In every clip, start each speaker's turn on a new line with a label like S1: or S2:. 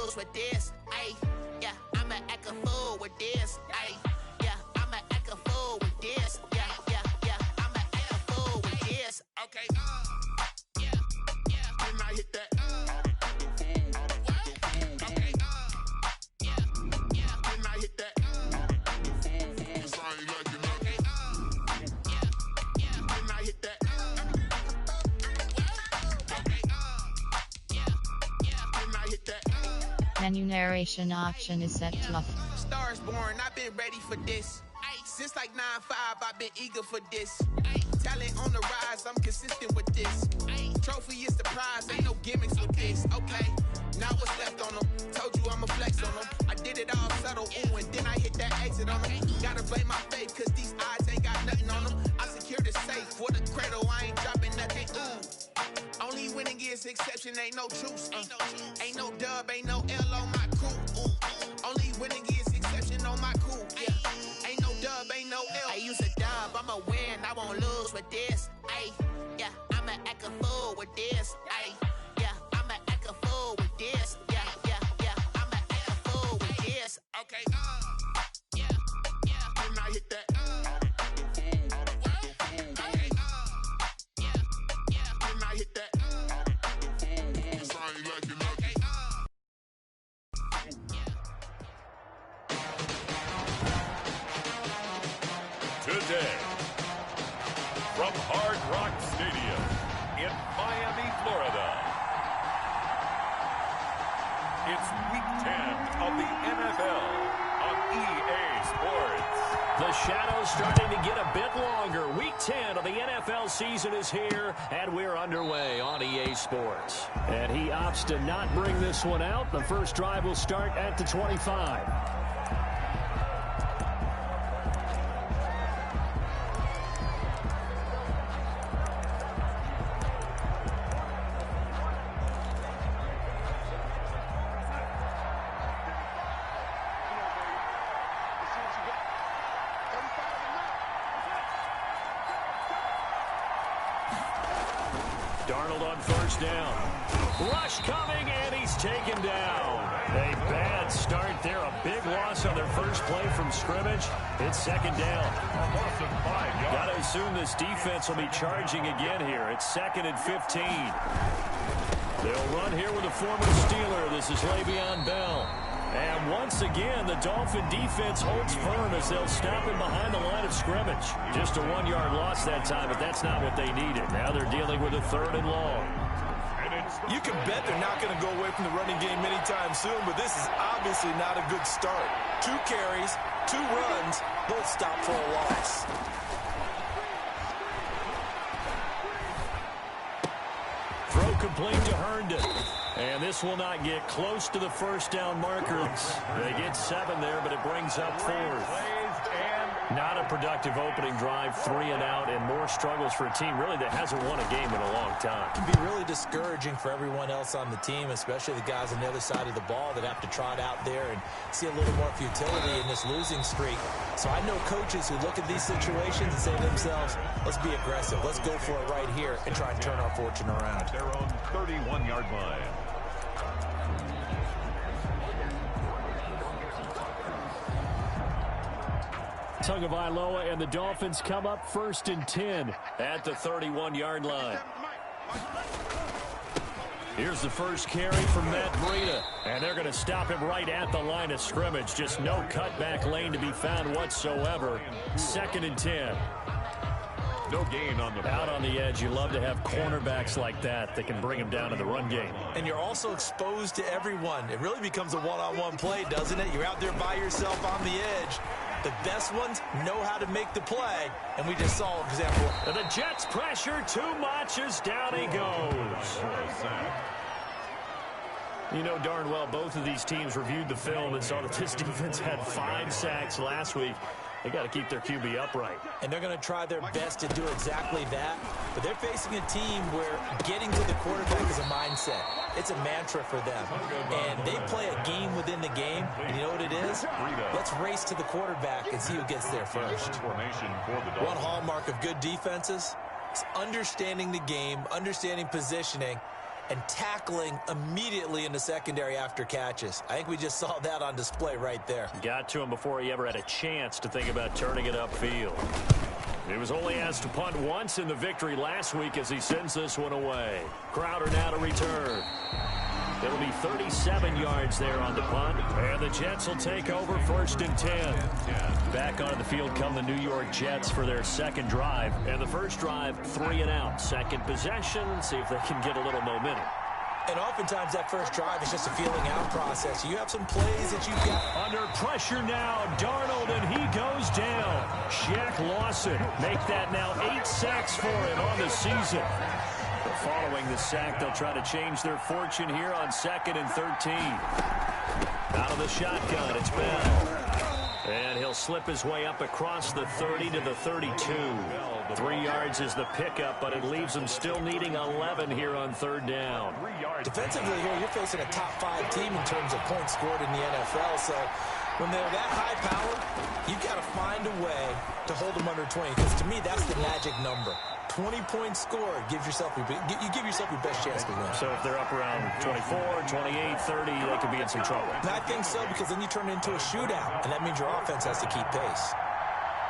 S1: lose with this. Ay, yeah, I'ma act a fool with this. Ay, yeah, I'ma act a fool with this. Yeah, yeah, yeah, I'ma act a fool with this. Okay, yeah, yeah. When I hit that, okay, yeah, yeah. When I hit that, cause I ain't like it. Okay, yeah, yeah. When I hit that, okay, yeah, yeah. When I hit that.
S2: Menu narration option is set to off.
S1: Stars born, I've been ready for this. Since like 9-5, I've been eager for this. Talent on the rise, I'm consistent with this. Trophy is the prize, ain't no gimmicks with this. Okay, now what's left on them? Told you I'ma flex on them. I did it all subtle, ooh, and then I hit that exit on them. Gotta blame my faith, cause these odds ain't got nothing on them. I secured the safe for the cradle, I ain't dropping nothing, ooh. Only winning is exception, ain't no truce. Ain't no dub, ain't no L on my crew. Ooh. Only winning is exception on my crew. Yeah. Ain't no dub, ain't no L. I use a dub, I'ma win, I won't lose with this. Ay, yeah, I'ma act a fool with this. Ay, yeah, I'ma act a fool with this. Yeah, yeah, yeah, I'ma act a fool with this. Okay, yeah, yeah. When I hit that. Okay, yeah, yeah. When I hit that. Cause I ain't like it. Okay,
S3: Today, from Hard Rock Stadium in Miami, Florida, it's Week 10 of the NFL on EA Sports.
S4: The shadow's starting to get a bit longer. Week 10 of the NFL season is here, and we're underway on EA Sports. And he opts to not bring this one out. The first drive will start at the 25. Darnold on first down. Rush coming, and he's taken down. A bad start there. A big loss on their first play from scrimmage. It's second down. Got to assume this defense will be charging again here. It's 2nd and 15. They'll run here with a former Steeler. This is Le'Veon Bell. And once again, the Dolphin defense holds firm as they'll stop him behind the line of scrimmage. Just a 1-yard loss that time, but that's not what they needed. Now they're dealing with a 3rd and long.
S5: You can bet they're not going to go away from the running game anytime soon, but this is obviously not a good start. 2 carries, 2 runs, both stop for a loss.
S4: Throw complete to Herndon. And this will not get close to the first down markers. They get 7 there, but it brings up 4th. Not a productive opening drive, 3 and out, and more struggles for a team really that hasn't won a game in a long time.
S6: It can be really discouraging for everyone else on the team, especially the guys on the other side of the ball that have to trot out there and see a little more futility in this losing streak. So I know coaches who look at these situations and say to themselves, let's be aggressive. Let's go for it right here and try and turn our fortune around.
S3: Their own 31-yard line.
S4: Tagovailoa and the Dolphins come up 1st and 10 at the 31-yard line. Here's the first carry from Matt Breida, and they're going to stop him right at the line of scrimmage. Just no cutback lane to be found whatsoever. 2nd and 10.
S3: No gain on the play.
S4: Out on the edge, you love to have cornerbacks like that can bring him down in the run game.
S6: And you're also exposed to everyone. It really becomes a one-on-one play, doesn't it? You're out there by yourself on the edge. The best ones know how to make the play, and we just saw an example.
S4: And the Jets pressure too much as down he goes. You know darn well both of these teams reviewed the film and saw that this defense had 5 sacks last week. They got to keep their QB upright.
S6: And they're going to try their best to do exactly that. But they're facing a team where getting to the quarterback is a mindset. It's a mantra for them. And they play a game within the game. And you know what it is? Let's race to the quarterback and see who gets there first. One hallmark of good defenses is understanding the game, understanding positioning, and tackling immediately in the secondary after catches. I think we just saw that on display right there.
S4: Got to him before he ever had a chance to think about turning it upfield. He was only asked to punt once in the victory last week as he sends this one away. Crowder now to return. It'll be 37 yards there on the punt. And the Jets will take over 1st and 10. Back onto the field come the New York Jets for their second drive. And the first drive, 3 and out. Second possession, see if they can get a little momentum.
S6: And oftentimes that first drive is just a feeling out process. You have some plays that you've got.
S4: Under pressure now, Darnold, and he goes down. Shaq Lawson make that now 8 sacks for him on the season. Following the sack, they'll try to change their fortune here on 2nd and 13. Out of the shotgun, it's Bell. And he'll slip his way up across the 30 to the 32. 3 yards is the pickup, but it leaves them still needing 11 here on 3rd down.
S6: Defensively here, you're facing a top 5 team in terms of points scored in the NFL, so when they're that high powered, you've got to find a way to hold them under 20, because to me, that's the magic number. 20 points scored, you give yourself your best chance to win.
S4: So if they're up around 24, 28, 30, they could be in some trouble.
S6: And I think so, because then you turn it into a shootout, and that means your offense has to keep pace.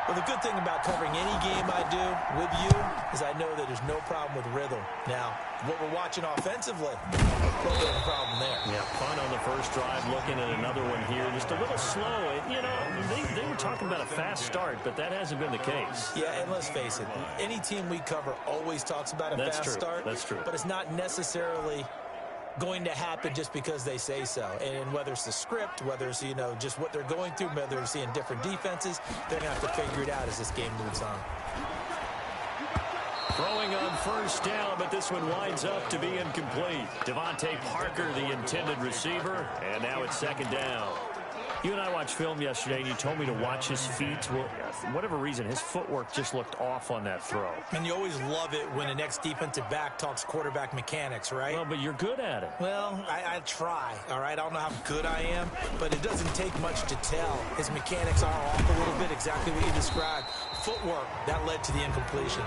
S6: Well, the good thing about covering any game I do with you is I know that there's no problem with rhythm. Now, what we're watching offensively, a little bit of a problem there.
S4: Yeah, punt on the first drive, looking at another one here. Just a little slow. You know, they were talking about a fast start, but that hasn't been the case.
S6: Yeah, and let's face it, any team we cover always talks about a fast start.
S4: That's true.
S6: But it's not necessarily going to happen just because they say so. And whether it's the script, whether it's, just what they're going through, whether they're seeing different defenses, they're going to have to figure it out as this game moves on.
S4: Throwing on first down, but this one winds up to be incomplete. Devontae Parker, the intended receiver, and now it's 2nd down. You and I watched film yesterday, and you told me to watch his feet. Well, for whatever reason, his footwork just looked off on that throw.
S6: And you always love it when the next defensive back talks quarterback mechanics, right?
S4: Well, but you're good at it.
S6: Well, I try, all right? I don't know how good I am, but it doesn't take much to tell. His mechanics are off a little bit, exactly what you described. Footwork, that led to the incompletion.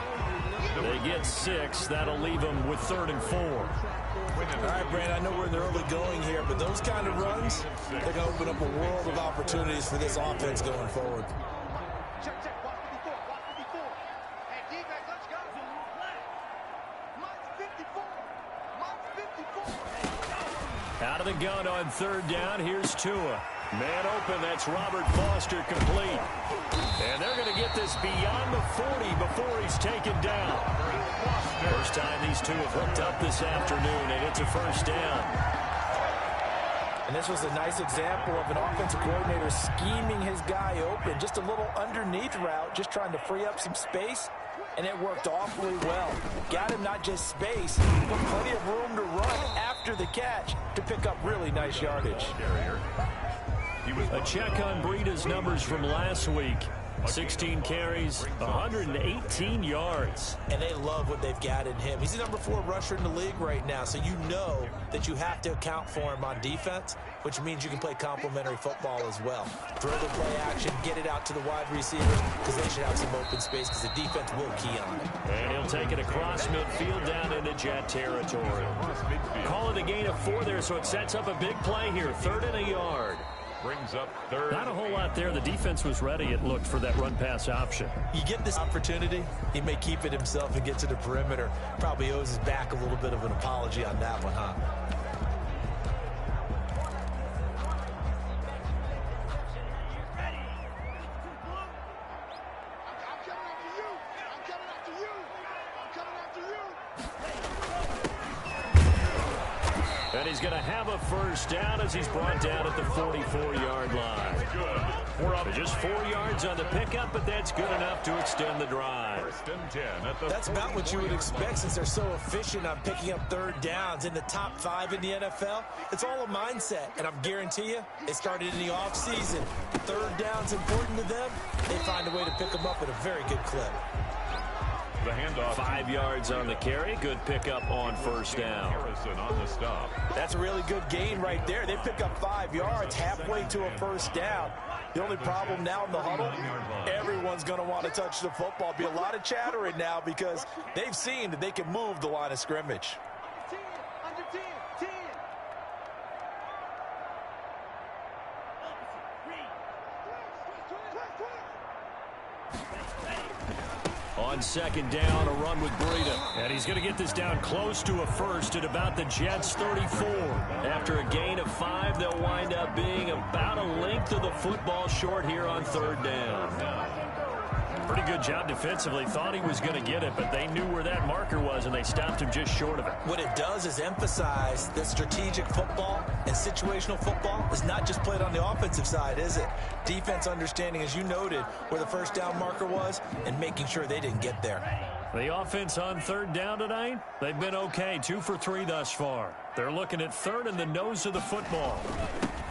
S4: They get 6. That'll leave them with 3rd and 4.
S6: All right, Brand, I know we're in the early going here, but those kind of runs, they're going to open up a world of opportunities for this offense going forward.
S4: Out of the gun on 3rd down, here's Tua. Man open, that's Robert Foster complete. And they're going to get this beyond the 40 before he's taken down. First time these two have hooked up this afternoon, and it's a 1st down.
S6: And this was a nice example of an offensive coordinator scheming his guy open. Just a little underneath route, just trying to free up some space, and it worked awfully well. Got him not just space, but plenty of room to run after the catch to pick up really nice yardage.
S4: A check on Breida's numbers from last week. 16 carries, 118 yards.
S6: And they love what they've got in him. He's the number 4 rusher in the league right now, so you know that you have to account for him on defense, which means you can play complementary football as well. Throw the play action, get it out to the wide receivers, because they should have some open space, because the defense will key on it.
S4: And he'll take it across midfield down into Jet territory. Call it a gain of 4 there, so it sets up a big play here. 3rd and a yard.
S3: Brings up 3rd.
S4: Not a whole lot there. The defense was ready, it looked, for that run-pass option.
S6: You get this opportunity, he may keep it himself and get to the perimeter. Probably owes his back a little bit of an apology on that one, huh?
S4: And he's going to have a 1st down as he's brought down at the 44-yard line. We're up just 4 yards on the pickup, but that's good enough to extend the drive.
S3: 1st and 10 at the
S6: That's about what you would expect since they're so efficient on picking up 3rd downs in the top 5 in the NFL. It's all a mindset, and I guarantee you, it started in the offseason. 3rd down's important to them. They find a way to pick them up at a very good clip.
S3: The handoff.
S4: 5 yards on the carry. Good pickup on 1st down.
S3: Harrison on the stop.
S6: That's a really good gain right there. They pick up 5 yards halfway to a 1st down. The only problem now in the huddle, everyone's going to want to touch the football. Be a lot of chattering now because they've seen that they can move the line of scrimmage.
S4: On second down, a run with Breida. And he's going to get this down close to a first at about the Jets' 34. After a gain of 5, they'll wind up being about a length of the football short here on third down. Pretty good job defensively. Thought he was going to get it, but they knew where that marker was, and they stopped him just short of it.
S6: What it does is emphasize that strategic football and situational football is not just played on the offensive side, is it? Defense understanding, as you noted, where the first down marker was and making sure they didn't get there.
S4: The offense on third down tonight, they've been okay. 2 for 3 thus far. They're looking at third in the nose of the football.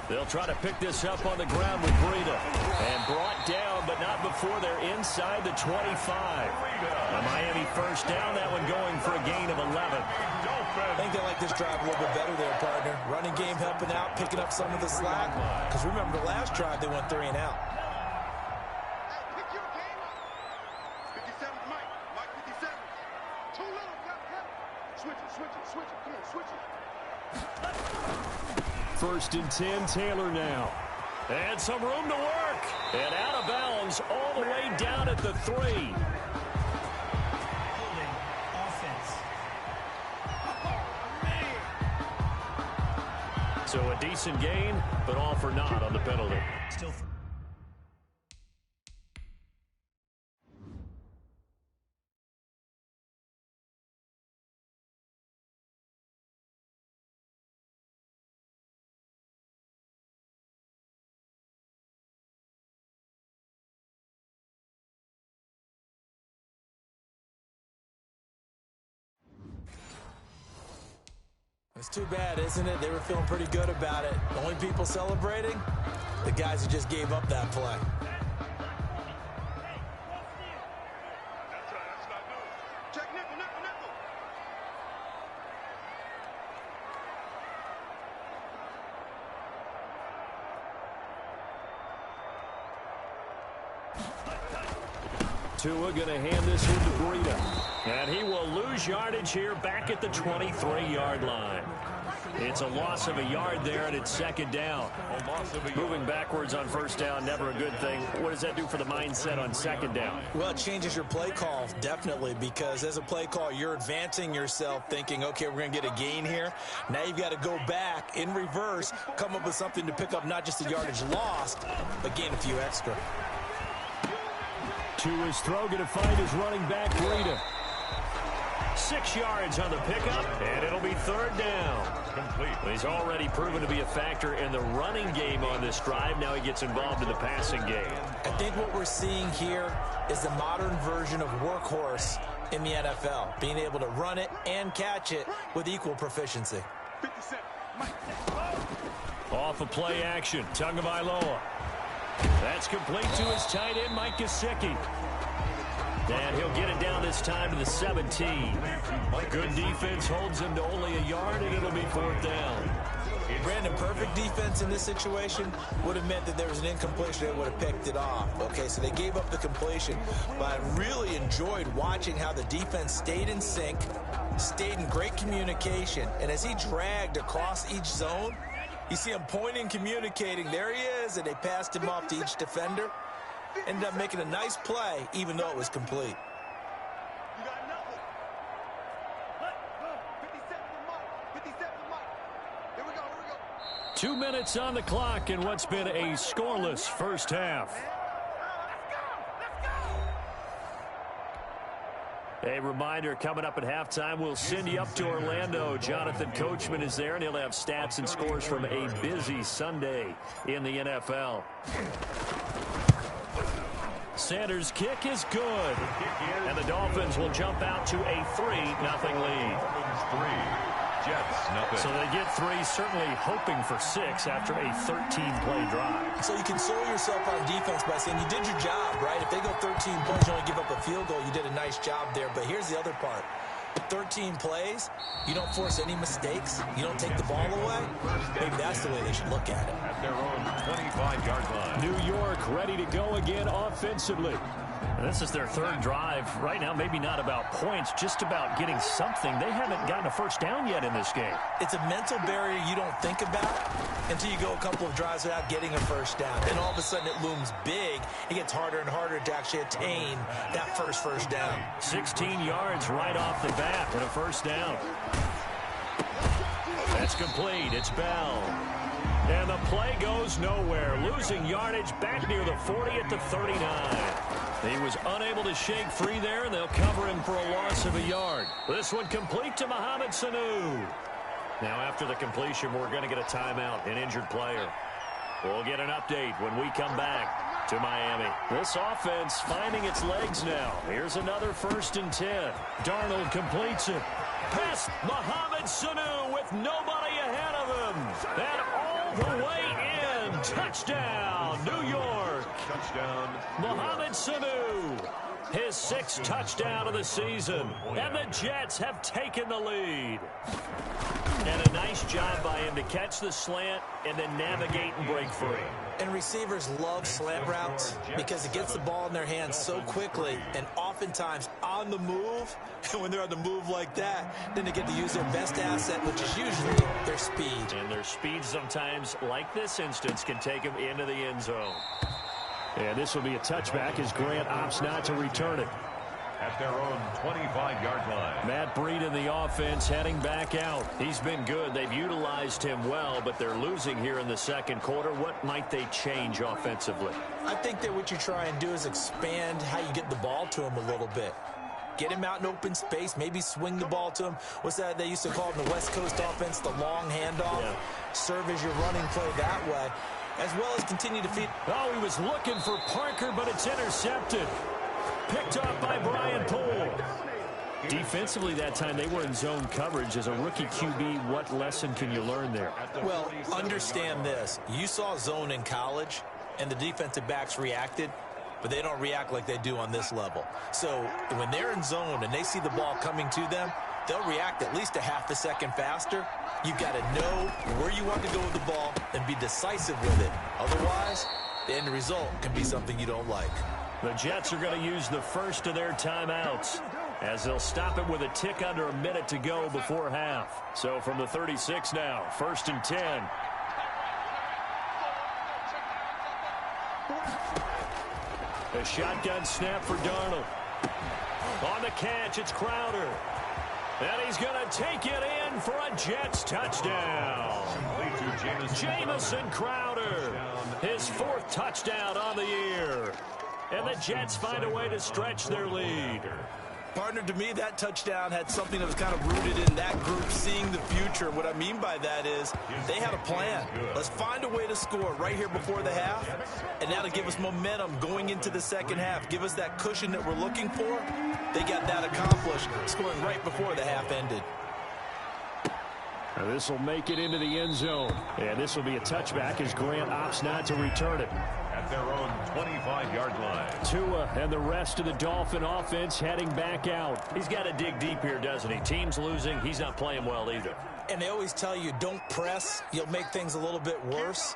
S4: They'll try to pick this up on the ground with Breida. And brought down, but not before they're inside the 25. A Miami first down, that one going for a gain of 11.
S6: I think they like this drive a little bit better there, partner. Running game helping out, picking up some of the slack. Because remember, the last drive, they went 3 and out.
S4: First and 10, Taylor now. And some room to work. And out of bounds all the way down at the 3. So a decent gain, but all for naught on the penalty. Still.
S6: It's too bad, isn't it? They were feeling pretty good about it. The only people celebrating, the guys who just gave up that play.
S4: Tua going to hand this into Breida. And he will lose yardage here back at the 23-yard line. It's a loss of a yard there, and it's second down. Moving backwards on first down, never a good thing. What does that do for the mindset on second down?
S6: Well, it changes your play call, definitely, because as a play call, you're advancing yourself thinking, okay, we're going to get a gain here. Now you've got to go back in reverse, come up with something to pick up not just the yardage lost, but gain a few extra.
S4: To his throw, going to find his running back, Breida. 6 yards on the pickup, and it'll be third down. Complete. He's already proven to be a factor in the running game on this drive. Now he gets involved in the passing game.
S6: I think what we're seeing here is the modern version of workhorse in the NFL, being able to run it and catch it with equal proficiency.
S4: Off of play action, Tagovailoa. That's complete to his tight end, Mike Gesicki. And he'll get it down this time to the 17. Good defense holds him to only a yard, and it'll be fourth down.
S6: Brandon, perfect defense in this situation would have meant that there was an incompletion. They would have picked it off. Okay, so they gave up the completion. But I really enjoyed watching how the defense stayed in sync, stayed in great communication. And as he dragged across each zone, you see him pointing, communicating. There he is, and they passed him off to each defender. Ended up making a nice play, even though it was complete.
S4: 2 minutes on the clock in what's been a scoreless first half. A reminder, coming up at halftime, we'll send you up to Orlando. Jonathan Coachman is there, and he'll have stats and scores from a busy Sunday in the NFL. Sanders' kick is good. And the Dolphins will jump out to a 3-0 lead. So they get 3, certainly hoping for 6 after a 13-play drive.
S6: So you console yourself on defense by saying you did your job, right? If they go 13 plays, you only give up a field goal, you did a nice job there. But here's the other part. 13 plays, you don't force any mistakes, you don't take the ball away. Maybe that's the way they should look at it.
S3: At their own 25-yard line.
S4: New York ready to go again offensively. And this is their third drive. Right now, maybe not about points, just about getting something. They haven't gotten a first down yet in this game.
S6: It's a mental barrier you don't think about until you go a couple of drives without getting a first down. Then all of a sudden it looms big. It gets harder and harder to actually attain that first down.
S4: 16 yards right off the bat and a first down. That's complete. It's Bell. And the play goes nowhere. Losing yardage back near the 40 at the 39. He was unable to shake free there, and they'll cover him for a loss of a yard. This one complete to Mohamed Sanu. Now after the completion, we're going to get a timeout, an injured player. We'll get an update when we come back to Miami. This offense finding its legs now. Here's another 1st and 10. Darnold completes it. Past Mohamed Sanu with nobody ahead of him. And all the way in. Touchdown, New York.
S3: Touchdown.
S4: Mohamed Sanu, his 6th touchdown of the season. And the Jets have taken the lead. And a nice job by him to catch the slant and then navigate and break free.
S6: And receivers love slant routes because it gets the ball in their hands so quickly and oftentimes on the move. And when they're on the move like that, then they get to use their best asset, which is usually their speed.
S4: And their speed sometimes, like this instance, can take them into the end zone. And this will be a touchback as Grant opts not to return it.
S3: At their own 25-yard line.
S4: Matt Breed in the offense heading back out. He's been good. They've utilized him well, but they're losing here in the second quarter. What might they change offensively?
S6: I think that what you try and do is expand how you get the ball to him a little bit. Get him out in open space, maybe swing the ball to him. What's that they used to call it in the West Coast offense, the long handoff? Yeah. Serve as your running play that way, as well as continue to feed.
S4: Oh, he was looking for Parker, but it's intercepted. Picked up by Brian Poole. Defensively that time, they were in zone coverage. As a rookie QB, what lesson can you learn there?
S6: Well, understand this. You saw zone in college, and the defensive backs reacted, but they don't react like they do on this level. So when they're in zone and they see the ball coming to them, they'll react at least a half a second faster. You've got to know where you want to go with the ball and be decisive with it. Otherwise, the end result can be something you don't like.
S4: The Jets are going to use the first of their timeouts as they'll stop it with a tick under a minute to go before half. So from the 36 now, 1st and 10. A shotgun snap for Darnold. On the catch, it's Crowder. And he's going to take it in for a Jets touchdown. Jamison Crowder, his 4th touchdown on the year. And the Jets find a way to stretch their lead.
S6: Partner, to me, that touchdown had something that was kind of rooted in that group seeing the future. What I mean by that is they had a plan. Let's find a way to score right here before the half, and that'll give us momentum going into the second half. Give us that cushion that we're looking for. They got that accomplished, scoring right before the half ended.
S4: This will make it into the end zone. And this will be a touchback as Grant opts not to return it.
S3: At their own 25-yard line.
S4: Tua and the rest of the Dolphin offense heading back out. He's got to dig deep here, doesn't he? Team's losing. He's not playing well either.
S6: And they always tell you, don't press. You'll make things a little bit worse.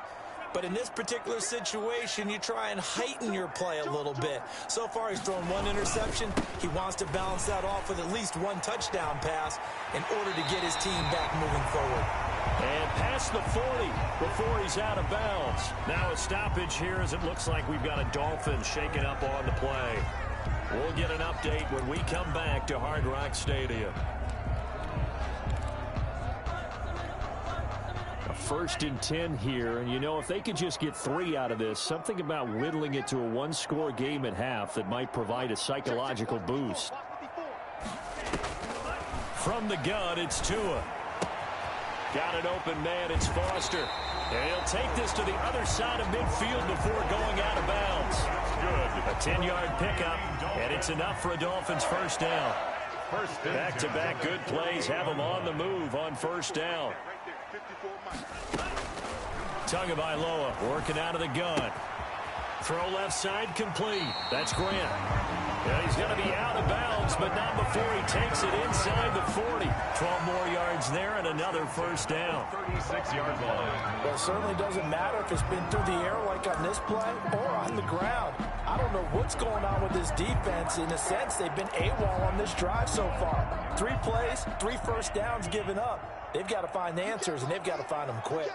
S6: But in this particular situation, you try and heighten your play a little bit. So far, he's thrown 1 interception. He wants to balance that off with at least 1 touchdown pass in order to get his team back moving forward.
S4: And past the 40 before he's out of bounds. Now a stoppage here as it looks like we've got a Dolphin shaking up on the play. We'll get an update when we come back to Hard Rock Stadium. 1st and 10 here, and you know, if they could just get 3 out of this, something about whittling it to a 1-score game at half that might provide a psychological boost. From the gun, it's Tua. Got an open man, it's Foster. And he'll take this to the other side of midfield before going out of bounds. Good. A 10-yard pickup, and it's enough for a Dolphins first down. Back-to-back good plays have them on the move on first down. Tagovailoa working out of the gun. Throw left side complete. That's Grant. Yeah, he's going to be out of bounds, but not before he takes it inside the 40. 12 more yards there and another first down.
S3: 36-yard line.
S5: Well, it certainly doesn't matter if it's been through the air like on this play or on the ground. I don't know what's going on with this defense. In a sense, they've been AWOL on this drive so far. 3 plays, 3 first downs given up. They've got to find the answers, and they've got to find them quick.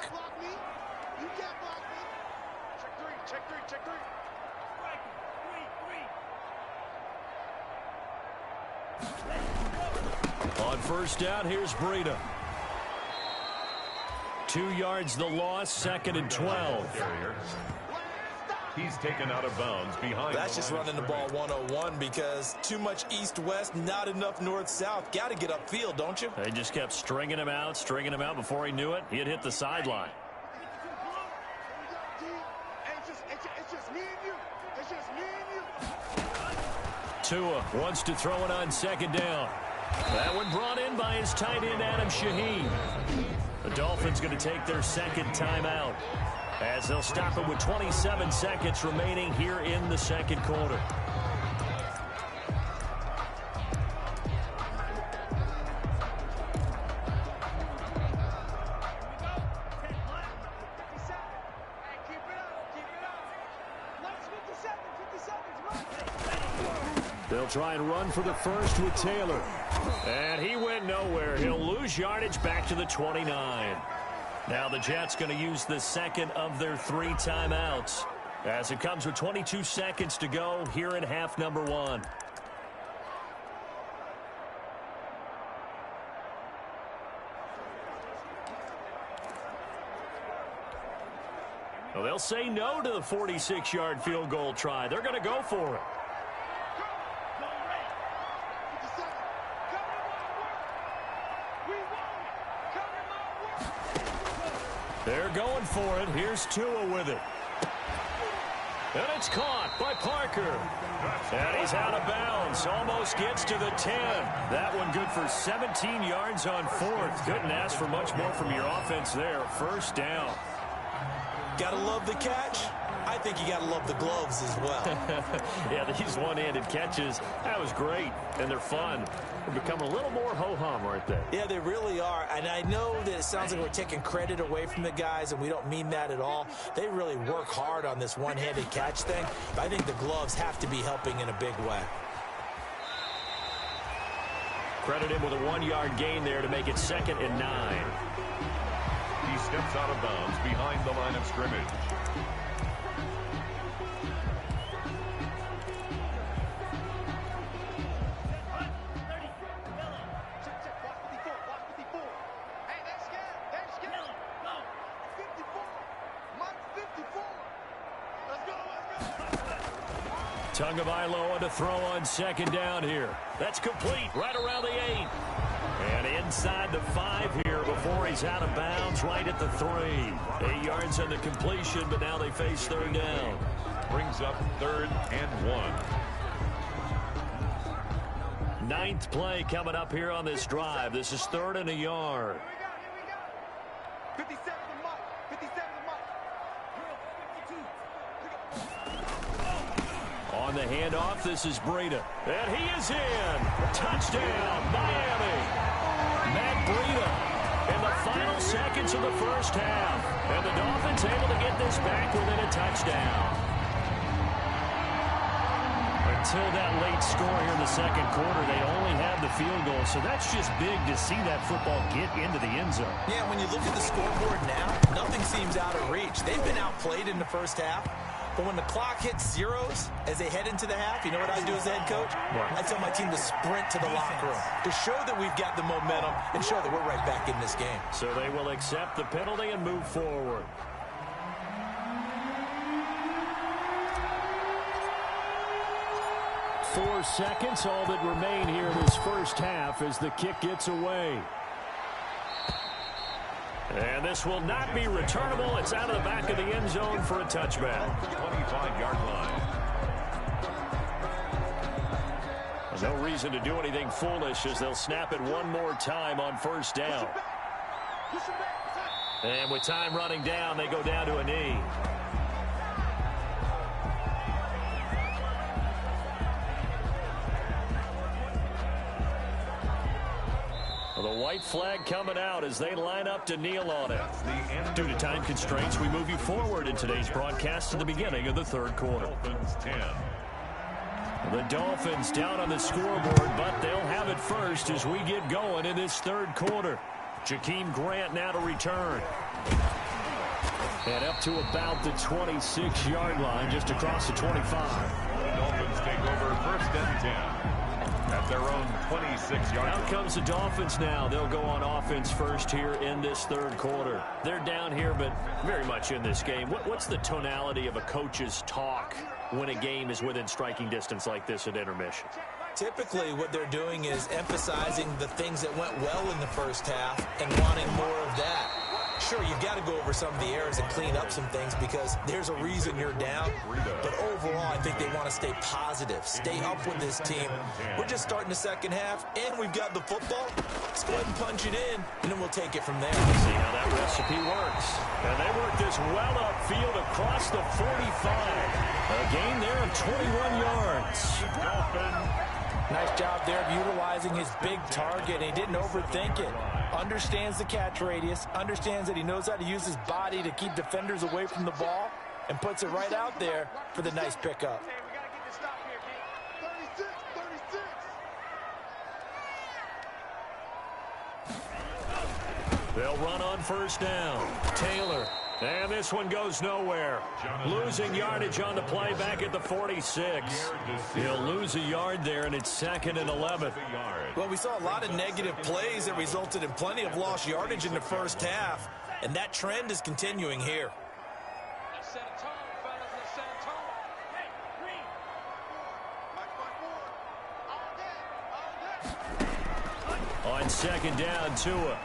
S4: On first down, here's Breida. 2 yards the loss, 2nd and 12.
S3: He's taken out of bounds behind.
S5: That's just running the ball 101 because too much east-west, not enough north-south. Got to get upfield, don't you?
S4: They just kept stringing him out before he knew it. He had hit the sideline. Tua wants to throw it on 2nd down. That one brought in by his tight end, Adam Shaheen. The Dolphins going to take their 2nd timeout as they'll stop it with 27 seconds remaining here in the 2nd quarter. They'll try and run for the first with Taylor. And he went nowhere. He'll lose yardage back to the 29. Now the Jets going to use the 2nd of their 3 timeouts as it comes with 22 seconds to go here in half number 1. Well, they'll say no to the 46-yard field goal try. They're going to go for it. They're going for it. Here's Tua with it. And it's caught by Parker. And he's out of bounds. Almost gets to the 10. That one good for 17 yards on 4th. Couldn't ask for much more from your offense there. First down.
S5: Gotta love the catch. I think you gotta love the gloves as well.
S4: Yeah, these one-handed catches, that was great. And they're fun. They're becoming a little more ho-hum, aren't they?
S5: Yeah, they really are. And I know that it sounds like we're taking credit away from the guys, and we don't mean that at all. They really work hard on this one-handed catch thing. But I think the gloves have to be helping in a big way.
S4: Credit him with a 1-yard gain there to make it 2nd and 9.
S3: He steps out of bounds behind the line of scrimmage.
S4: Tagovailoa to throw on 2nd down here. That's complete right around the 8. And inside the 5 here before he's out of bounds right at the 3. 8 yards on the completion, but now they face 3rd down.
S3: Brings up 3rd and 1.
S4: 9th play coming up here on this drive. This is 3rd and a yard.
S7: 57 to Mike. 57 to Mike. 52.
S4: On the handoff, this is Breida. And he is in. Touchdown, Miami. Matt Breida in the final seconds of the first half. And the Dolphins able to get this back within a touchdown. Until that late score here in the 2nd quarter, they only had the field goal. So that's just big to see that football get into the end zone.
S5: Yeah, when you look at the scoreboard now, nothing seems out of reach. They've been outplayed in the first half. But when the clock hits zeros as they head into the half, you know what I do as a head coach?
S4: What?
S5: I tell my team to sprint to the locker room to show that we've got the momentum and show that we're right back in this game.
S4: So they will accept the penalty and move forward. Four seconds, all that remain here in this first half as the kick gets away. And this will not be returnable. It's out of the back of the end zone for a touchback.
S3: 25-yard line.
S4: There's no reason to do anything foolish as they'll snap it one more time on first down. And with time running down, they go down to a knee. White flag coming out as they line up to kneel on it. Due to time constraints, we move you forward in today's broadcast to the beginning of the third quarter.
S3: Dolphins 10.
S4: The Dolphins down on the scoreboard, but they'll have it first as we get going in this third quarter. Jakeem Grant now to return. And up to about the 26-yard line, just across the 25.
S3: The Dolphins take over first and 10 at their own 26-yard line.
S4: Out comes the Dolphins now. They'll go on offense first here in this third quarter. They're down here, but very much in this game. What's the tonality of a coach's talk when a game is within striking distance like this at intermission?
S6: Typically, what they're doing is emphasizing the things that went well in the first half and wanting more of that. Sure, you've got to go over some of the errors and clean up some things because there's a reason you're down. But overall, I think they want to stay positive, stay up with this team. We're just starting the second half, and we've got the football. Let's go ahead and punch it in, and then we'll take it from there.
S4: See how that recipe works. And they work this well upfield across the 45. A gain there of 21 yards.
S5: Nice job there of utilizing his big target. He didn't overthink it. Understands the catch radius, understands that he knows how to use his body to keep defenders away from the ball, and puts it right out there for the nice pickup.
S7: Hey, we got to get this stop here, kid. 36.
S4: They'll run on first down. Taylor. And this one goes nowhere. Losing yardage on the play back at the 46. He'll lose a yard there, and it's 2nd and 11.
S6: Well, we saw a lot of negative plays that resulted in plenty of lost yardage in the first half, and that trend is continuing here.
S4: On 2nd down, Tua.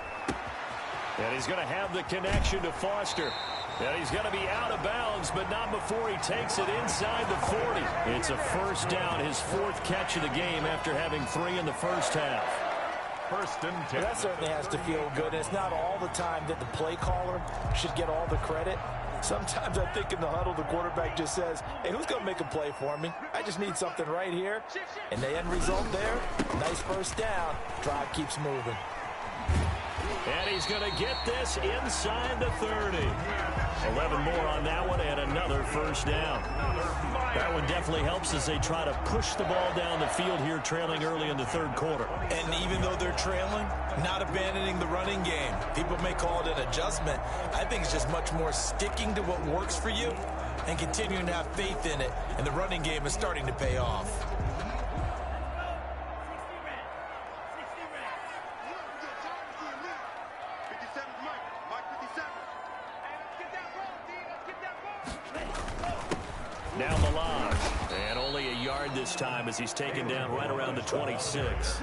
S4: And he's going to have the connection to Foster. And he's going to be out of bounds, but not before he takes it inside the 40. It's a first down, his 4th catch of the game after having 3 in the first half.
S3: First and 10.
S5: Well, that certainly has to feel good. And it's not all the time that the play caller should get all the credit. Sometimes I think in the huddle, the quarterback just says, hey, who's going to make a play for me? I just need something right here. And the end result there, nice first down. Drive keeps moving.
S4: And he's going to get this inside the 30. 11 more on that one and another first down. That one definitely helps as they try to push the ball down the field here, trailing early in the third quarter.
S6: And even though they're trailing, not abandoning the running game. People may call it an adjustment. I think it's just much more sticking to what works for you and continuing to have faith in it. And the running game is starting to pay off.
S4: Now Milan, and only a yard this time as he's taken down right around the 26.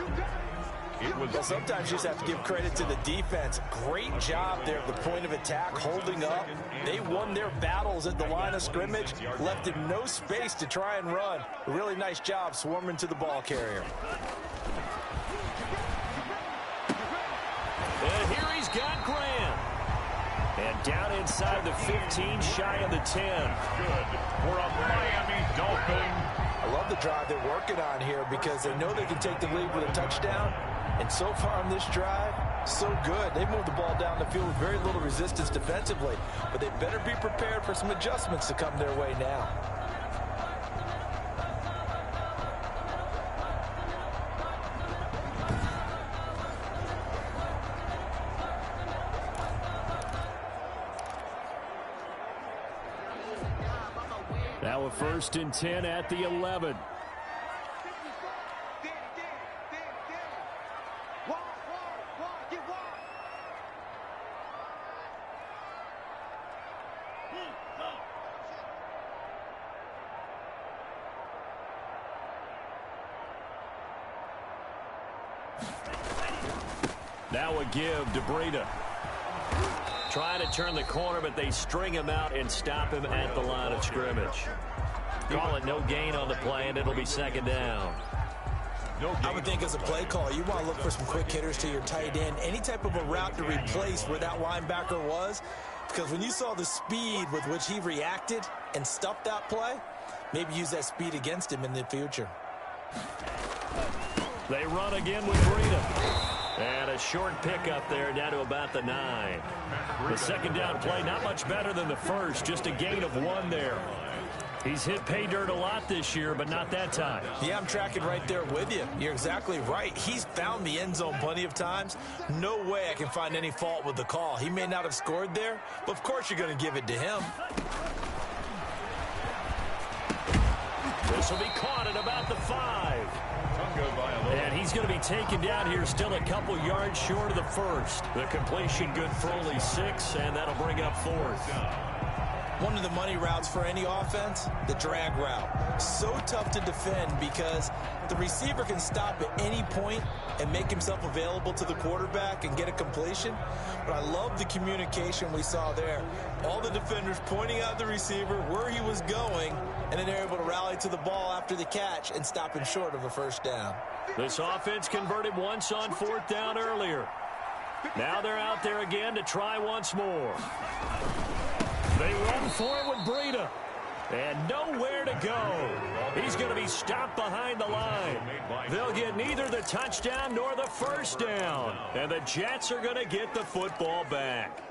S5: Well, sometimes you just have to give credit to the defense. Great job there at the point of attack, holding up. They won their battles at the line of scrimmage, left him no space to try and run. A really nice job swarming to the ball carrier.
S4: And here he's got Grant. And down inside the 15, shy of the 10.
S3: Good for a Miami Dolphin.
S5: I love the drive they're working on here because they know they can take the lead with a touchdown. And so far on this drive, so good. They moved the ball down the field with very little resistance defensively. But they better be prepared for some adjustments to come their way now.
S4: Now a 1st and 10 at the 11. Now a give to Breida. Trying to turn the corner, but they string him out and stop him at the line of scrimmage. Call it no gain on the play, and it'll be 2nd down.
S6: I would think as a play caller, you want to look for some quick hitters to your tight end. Any type of a route to replace where that linebacker was. Because when you saw the speed with which he reacted and stuffed that play, maybe use that speed against him in the future.
S4: They run again with Breida. And a short pickup there down to about the 9. The second down play, not much better than the first, just a gain of 1 there. He's hit pay dirt a lot this year, but not that time.
S6: Yeah, I'm tracking right there with you. You're exactly right. He's found the end zone plenty of times. No way I can find any fault with the call. He may not have scored there, but of course you're going to give it to him.
S4: This will be caught at about the 5. And he's going to be taken down here still a couple yards short of the first. The completion good for only 6, and that'll bring up 4th.
S6: One of the money routes for any offense, the drag route. So tough to defend because the receiver can stop at any point and make himself available to the quarterback and get a completion. But I love the communication we saw there. All the defenders pointing out the receiver, where he was going, and then they're able to rally to the ball after the catch and stop him short of a first down.
S4: This offense converted once on 4th down earlier. Now they're out there again to try once more. They run for it with Breida. And nowhere to go. He's going to be stopped behind the line. They'll get neither the touchdown nor the first down. And the Jets are going to get the football back.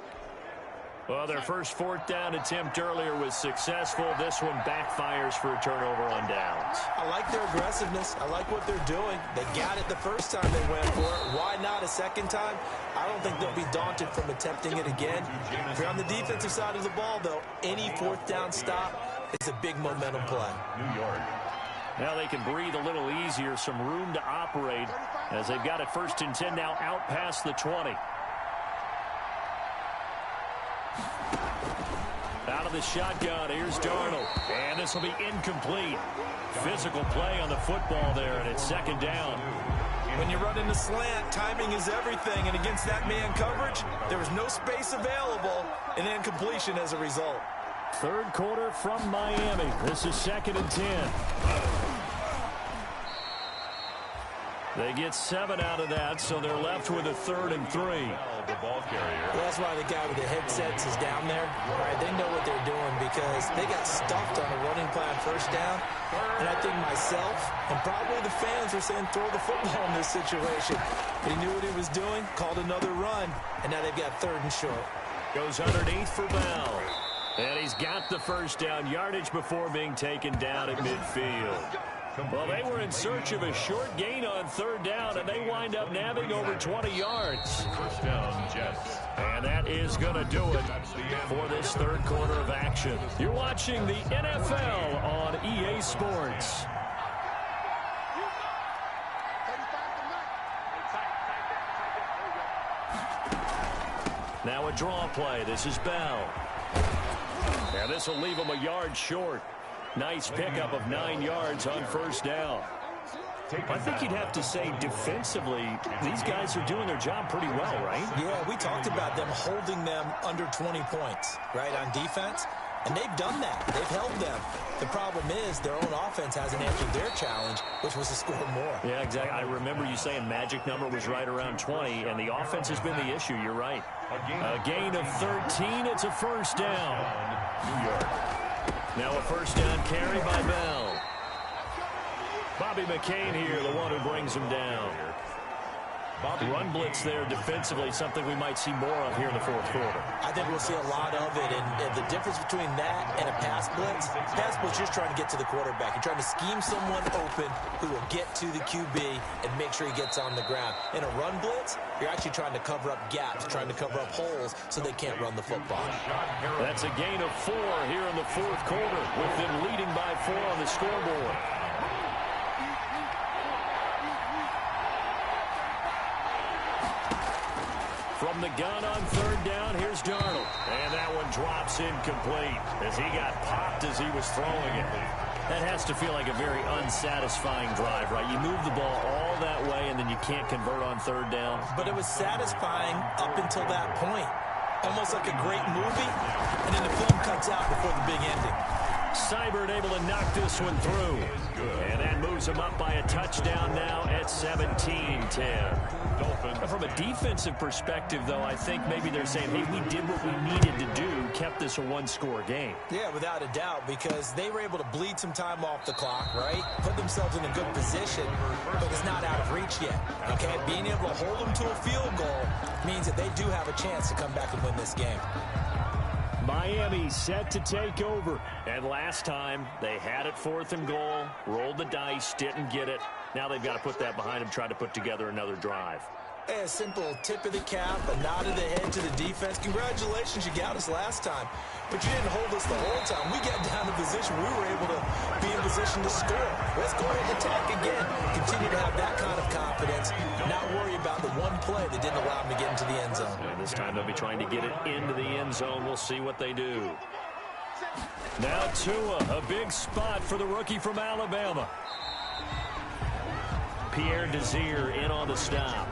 S4: Well, their first 4th down attempt earlier was successful. This one backfires for a turnover on downs.
S6: I like their aggressiveness. I like what they're doing. They got it the first time they went for it. Why not a second time? I don't think they'll be daunted from attempting it again. If you're on the defensive side of the ball, though, any 4th down stop is a big momentum play.
S3: New York.
S4: Now they can breathe a little easier, some room to operate as they've got it 1st and 10 now out past the 20. Out of the shotgun, here's Darnold. And this will be incomplete. Physical play on the football there, and it's 2nd down.
S6: When you run in the slant, timing is everything. And against that man coverage, there was no space available, and incompletion as a result.
S4: 3rd quarter from Miami. This is 2nd and 10. They get 7 out of that, so they're left with a 3rd and 3.
S3: The ball carrier.
S6: Well, that's why the guy with the headsets is down there. Right? They know what they're doing because they got stuffed on a running plan first down. And I think myself and probably the fans are saying throw the football in this situation. He knew what he was doing, called another run, and now they've got 3rd and short.
S4: Goes underneath for Bell. And he's got the first down yardage before being taken down at midfield. Well, they were in search of a short gain on 3rd down, and they wind up nabbing over 20 yards.
S3: First down, Jets.
S4: And that is going to do it for this 3rd quarter of action. You're watching the NFL on EA Sports. Now a draw play. This is Bell. And this will leave him a yard short. Nice pickup of 9 yards on 1st down. I think you'd have to say defensively, these guys are doing their job pretty well, right?
S6: Yeah, we talked about them holding them under 20 points, right, on defense. And they've done that. They've held them. The problem is their own offense hasn't answered their challenge, which was to score more.
S4: Yeah, exactly. I remember you saying magic number was right around 20, and the offense has been the issue. You're right. A gain of 13. It's a first down.
S3: New York.
S4: Now a first down carry by Bell. Bobby McCain here, the one who brings him down. Run blitz there defensively, something we might see more of here in the 4th quarter.
S6: I think we'll see a lot of it, and the difference between that and a pass blitz just trying to get to the quarterback. You're trying to scheme someone open who will get to the QB and make sure he gets on the ground. In a run blitz, you're actually trying to cover up gaps, trying to cover up holes so they can't run the football.
S4: That's a gain of 4 here in the 4th quarter, with them leading by 4 on the scoreboard. From the gun on 3rd down, here's Darnold. And that one drops incomplete as he got popped as he was throwing it. That has to feel like a very unsatisfying drive, right? You move the ball all that way, and then you can't convert on 3rd down.
S6: But it was satisfying up until that point. Almost like a great movie, and then the film cuts out before the big ending.
S4: Seibert able to knock this one through. And that moves him up by a touchdown now at 17-10. From a defensive perspective, though, I think maybe they're saying, hey, we did what we needed to do, kept this a one-score game.
S6: Yeah, without a doubt, because they were able to bleed some time off the clock, right? Put themselves in a good position, but it's not out of reach yet, okay? Being able to hold them to a field goal means that they do have a chance to come back and win this game.
S4: Miami set to take over. And last time, they had it 4th and goal, rolled the dice, didn't get it. Now they've got to put that behind them, try to put together another drive.
S6: A simple tip of the cap, a nod of the head to the defense. Congratulations, you got us last time. But you didn't hold us the whole time. We got down to position. We were able to be in position to score. Let's go ahead and attack again. Continue to have that kind of confidence. Not worry about the one play that didn't allow them to get into the end zone.
S4: And this time they'll be trying to get it into the end zone. We'll see what they do. Now Tua, a big spot for the rookie from Alabama. Pierre Desir in on the stop.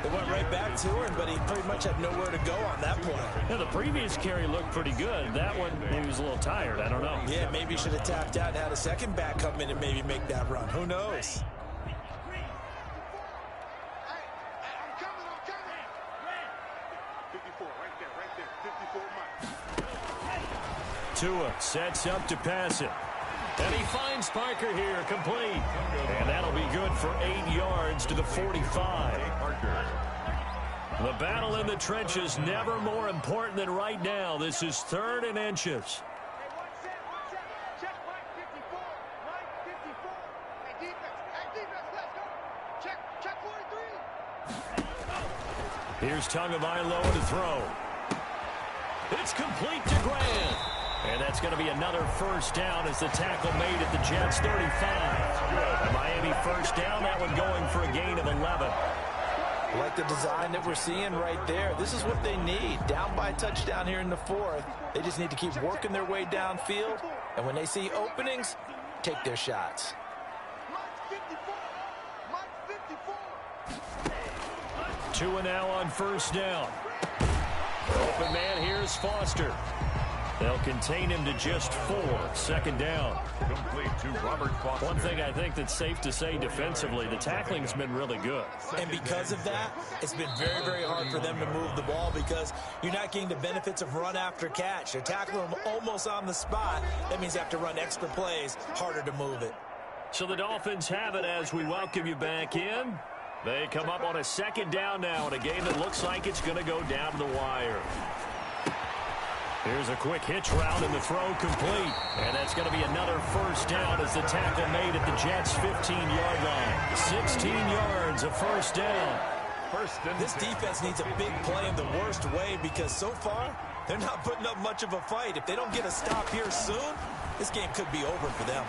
S6: They went right back to him, but he pretty much had nowhere to go on that play.
S4: Yeah, the previous carry looked pretty good. That one, he was a little tired. I don't know.
S6: Yeah, maybe he should have tapped out and had a second back come in and maybe make that run. Who knows?
S7: I'm coming. 54, right there. 54 miles.
S4: Tua sets up to pass it. And he finds Parker here, complete. And that'll be good for 8 yards to the 45. The battle in the trenches never more important than right now. This is 3rd and inches.
S7: Check right 54. Right 54. Hey, defense, let's go. Check 43.
S4: Here's Tagovailoa to throw. It's complete to Grant. And that's going to be another first down as the tackle made at the Jets' 35. A Miami first down, that one going for a gain of 11.
S5: I like the design that we're seeing right there. This is what they need. Down by a touchdown here in the 4th. They just need to keep working their way downfield. And when they see openings, take their shots.
S7: Mike 54.
S4: Tua now on first down. Open man, here's Foster. They'll contain him to just 4. 2nd down.
S3: Complete to Robert Foster.
S4: One thing I think that's safe to say defensively, the tackling's been really good.
S6: And because of that, it's been very, very hard for them to move the ball because you're not getting the benefits of run after catch. They're tackling them almost on the spot. That means they have to run extra plays, harder to move it.
S4: So the Dolphins have it as we welcome you back in. They come up on a 2nd down now in a game that looks like it's going to go down to the wire. Here's a quick hitch route and the throw complete. And that's going to be another first down as the tackle made at the Jets' 15-yard line. 16 yards, a first down.
S6: This defense needs a big play in the worst way because so far, they're not putting up much of a fight. If they don't get a stop here soon, this game could be over for them.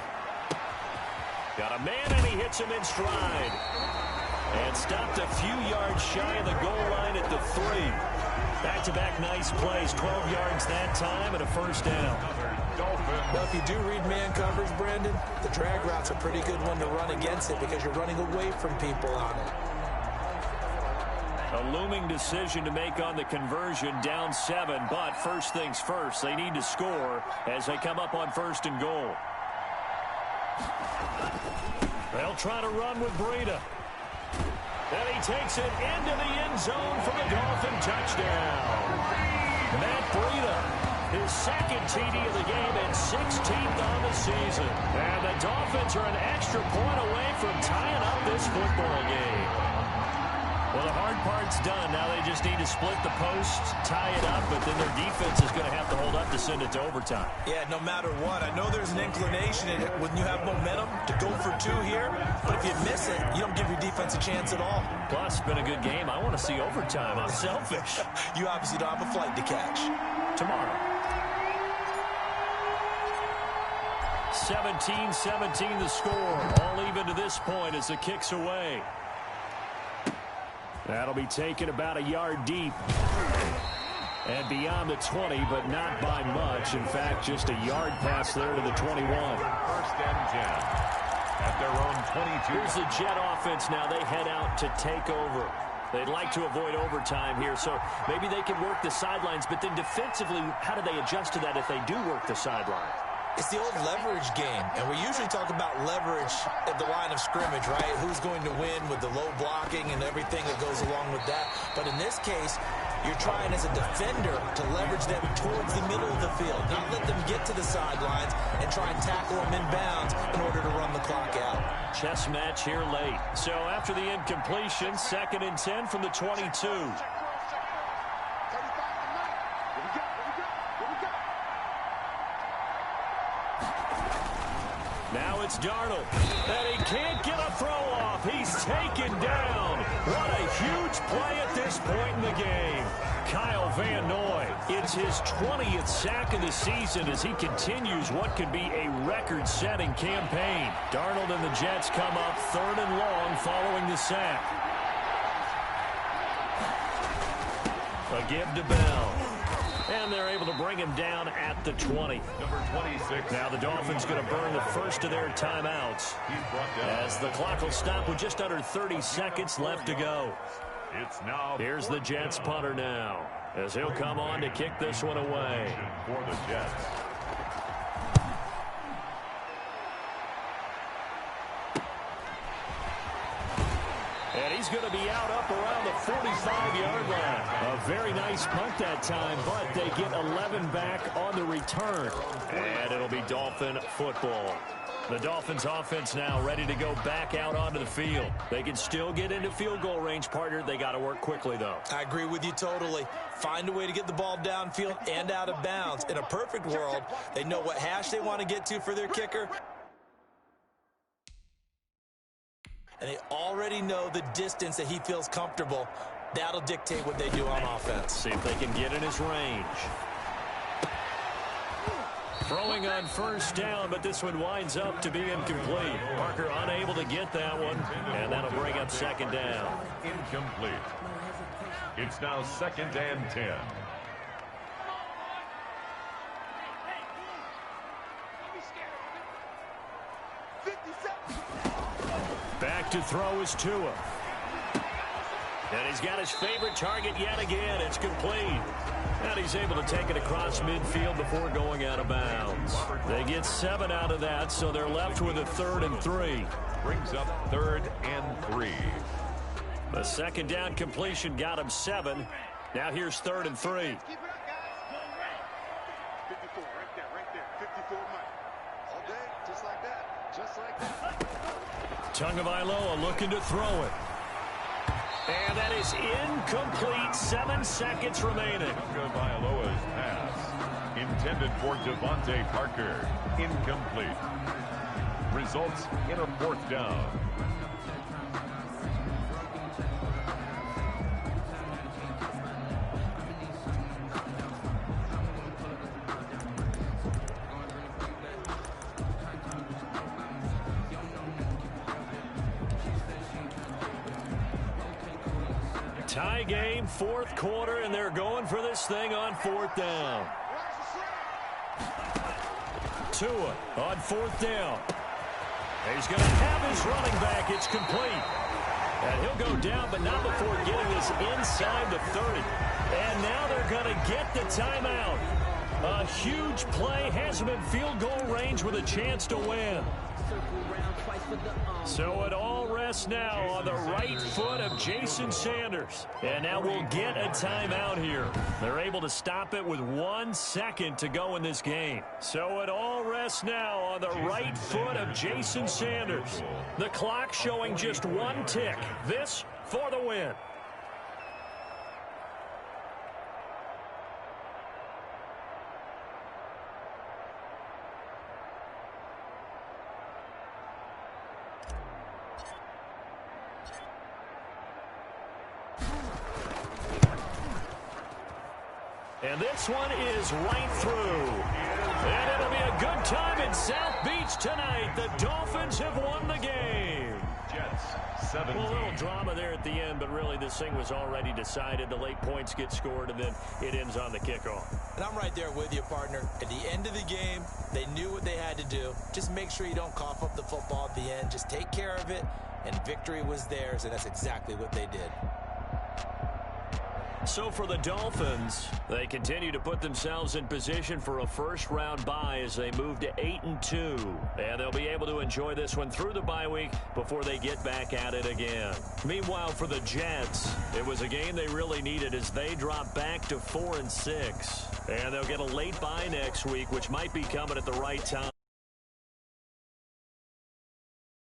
S4: Got a man and he hits him in stride. And stopped a few yards shy of the goal line at the 3. Back-to-back nice plays, 12 yards that time and a first down.
S6: Well, if you do read man coverage, Brandon, the drag route's a pretty good one to run against it because you're running away from people on it.
S4: A looming decision to make on the conversion, down 7, but first things first, they need to score as they come up on 1st and goal. They'll try to run with Breida. And he takes it into the end zone for the Dolphin touchdown. Matt Breida, his 2nd TD of the game and 16th on the season. And the Dolphins are an extra point away from tying up this football game. Well, the hard part's done. Now they just need to split the posts, tie it up, but then their defense is going to have to hold up to send it to overtime.
S6: Yeah, no matter what. I know there's an inclination in it when you have momentum to go for 2 here, but if you miss it, you don't give your defense a chance at all.
S4: Plus, it's been a good game. I want to see overtime. I'm selfish.
S6: You obviously don't have a flight to catch.
S4: Tomorrow. 17-17 the score. All even to this point as the kick's away. That'll be taken about a yard deep. And beyond the 20, but not by much. In fact, just a yard pass there to the 21.
S3: 1st and 10 at their own 22.
S4: Here's the Jet offense now. They head out to take over. They'd like to avoid overtime here, so maybe they can work the sidelines. But then defensively, how do they adjust to that if they do work the sideline?
S6: It's the old leverage game, and we usually talk about leverage at the line of scrimmage, right? Who's going to win with the low blocking and everything that goes along with that. But in this case, you're trying as a defender to leverage them towards the middle of the field, not let them get to the sidelines and try and tackle them inbounds in order to run the clock out.
S4: Chess match here late. So after the incompletion, 2nd and 10 from the 22. Now it's Darnold, and he can't get a throw off. He's taken down. What a huge play at this point in the game. Kyle Van Noy, it's his 20th sack of the season as he continues what could be a record-setting campaign. Darnold and the Jets come up 3rd and long following the sack. A give to Bell. And they're able to bring him down at the 20.
S3: Number 26.
S4: Now the Dolphins going to burn the first of their timeouts as the clock will stop with just under 30 seconds left to go.
S3: It's now.
S4: Here's the Jets punter now as he'll come on to kick this one away.
S3: For the Jets.
S4: And he's going to be out up around the 45-yard line. A very nice punt that time, but they get 11 back on the return. And it'll be Dolphin football. The Dolphins offense now ready to go back out onto the field. They can still get into field goal range, partner. They got to work quickly, though.
S6: I agree with you totally. Find a way to get the ball downfield and out of bounds. In a perfect world, they know what hash they want to get to for their kicker. And they already know the distance that he feels comfortable. That'll dictate what they do on offense.
S4: See if they can get in his range. Throwing on 1st down, but this one winds up to be incomplete. Parker unable to get that one, and that'll bring up 2nd down.
S3: Incomplete. It's now 2nd and 10.
S4: Back to throw is Tua. And he's got his favorite target yet again. It's complete. And he's able to take it across midfield before going out of bounds. They get 7 out of that, so they're left with a 3rd and 3.
S3: Brings up 3rd and 3.
S4: The 2nd down completion got him 7. Now here's 3rd and 3.
S7: Keep it up, guys. 54, right there. 54 money. All day, just like that. Just like that.
S4: Tagovailoa looking to throw it. And that is incomplete. 7 seconds remaining.
S3: Tagovailoa's pass intended for Devontae Parker. Incomplete. Results in a 4th down.
S4: Tie game, 4th quarter, and they're going for this thing on 4th down. Tua on 4th down. He's going to have his running back. It's complete. And he'll go down, but not before getting this inside the 30. And now they're going to get the timeout. A huge play, has him in field goal range with a chance to win. So it all rests now on the right foot of Jason Sanders. And now we'll get a timeout here. They're able to stop it with 1 second to go in this game. So it all rests now on the right foot of Jason Sanders. The clock showing just 1 tick. This for the win. And this one is right through. And it'll be a good time in South Beach tonight. The Dolphins have won the game.
S3: Jets, 17.
S4: Well, a little drama there at the end, but really this thing was already decided. The late points get scored, and then it ends on the kickoff.
S6: And I'm right there with you, partner. At the end of the game, they knew what they had to do. Just make sure you don't cough up the football at the end. Just take care of it, and victory was theirs, and that's exactly what they did.
S4: So for the Dolphins, they continue to put themselves in position for a first-round bye as they move to 8-2. And they'll be able to enjoy this one through the bye week before they get back at it again. Meanwhile, for the Jets, it was a game they really needed as they drop back to 4-6. And they'll get a late bye next week, which might be coming at the right time.